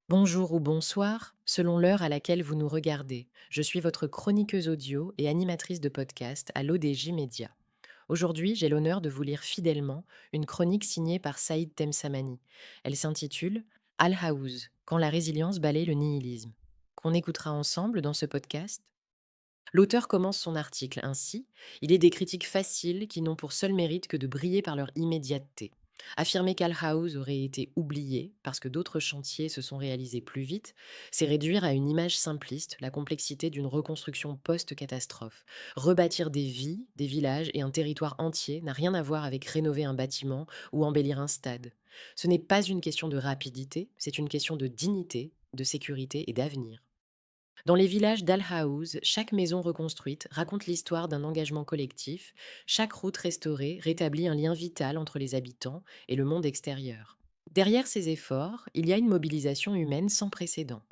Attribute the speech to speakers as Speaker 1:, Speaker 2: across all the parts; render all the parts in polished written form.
Speaker 1: Bonjour ou bonsoir, selon l'heure à laquelle vous nous regardez. Je suis votre chroniqueuse audio et animatrice de podcast à l'ODJ Média. Aujourd'hui, j'ai l'honneur de vous lire fidèlement une chronique signée par Saïd Temsamani. Elle s'intitule Al-Haouz, quand la résilience balaye le nihilisme, qu'on écoutera ensemble dans ce podcast. L'auteur commence son article ainsi: il est des critiques faciles qui n'ont pour seul mérite que de briller par leur immédiateté. Affirmer qu'Al-Haouz aurait été oublié parce que d'autres chantiers se sont réalisés plus vite, c'est réduire à une image simpliste la complexité d'une reconstruction post-catastrophe. Rebâtir des vies, des villages et un territoire entier n'a rien à voir avec rénover un bâtiment ou embellir un stade. Ce n'est pas une question de rapidité, c'est une question de dignité, de sécurité et d'avenir. Dans les villages d'Al-Haouz, chaque maison reconstruite raconte l'histoire d'un engagement collectif, chaque route restaurée rétablit un lien vital entre les habitants et le monde extérieur. Derrière ces efforts, il y a une mobilisation humaine sans précédent.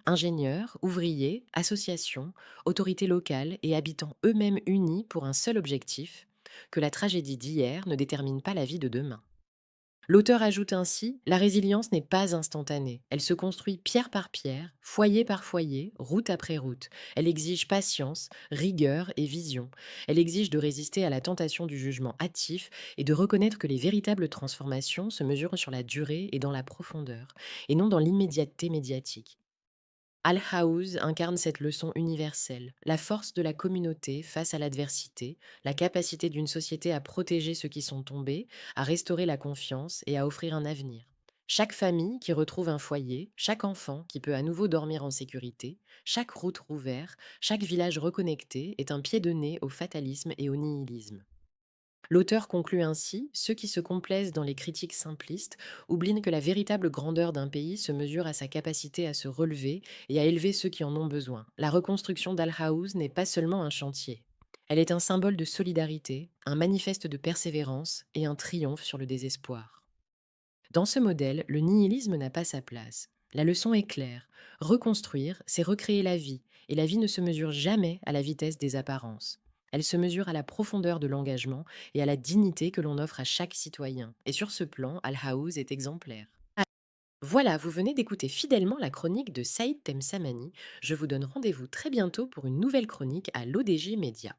Speaker 1: Ingénieurs, ouvriers, associations, autorités locales et habitants eux-mêmes unis pour un seul objectif: que la tragédie d'hier ne détermine pas la vie de demain. L'auteur ajoute ainsi: la résilience n'est pas instantanée. Elle se construit pierre par pierre, foyer par foyer, route après route. Elle exige patience, rigueur et vision. Elle exige de résister à la tentation du jugement hâtif et de reconnaître que les véritables transformations se mesurent sur la durée et dans la profondeur, et non dans l'immédiateté médiatique. Al-Haouz incarne cette leçon universelle: la force de la communauté face à l'adversité, la capacité d'une société à protéger ceux qui sont tombés, à restaurer la confiance et à offrir un avenir. Chaque famille qui retrouve un foyer, chaque enfant qui peut à nouveau dormir en sécurité, chaque route rouverte, chaque village reconnecté est un pied de nez au fatalisme et au nihilisme. L'auteur conclut ainsi: ceux qui se complaisent dans les critiques simplistes oublient que la véritable grandeur d'un pays se mesure à sa capacité à se relever et à élever ceux qui en ont besoin. La reconstruction d'Al-Haouz n'est pas seulement un chantier. Elle est un symbole de solidarité, un manifeste de persévérance et un triomphe sur le désespoir. Dans ce modèle, le nihilisme n'a pas sa place. La leçon est claire: reconstruire, c'est recréer la vie, et la vie ne se mesure jamais à la vitesse des apparences. Elle se mesure à la profondeur de l'engagement et à la dignité que l'on offre à chaque citoyen. Et sur ce plan, Al-Haouz est exemplaire. Voilà, vous venez d'écouter fidèlement la chronique de Saïd Temsamani. Je vous donne rendez-vous très bientôt pour une nouvelle chronique à l'ODG Média.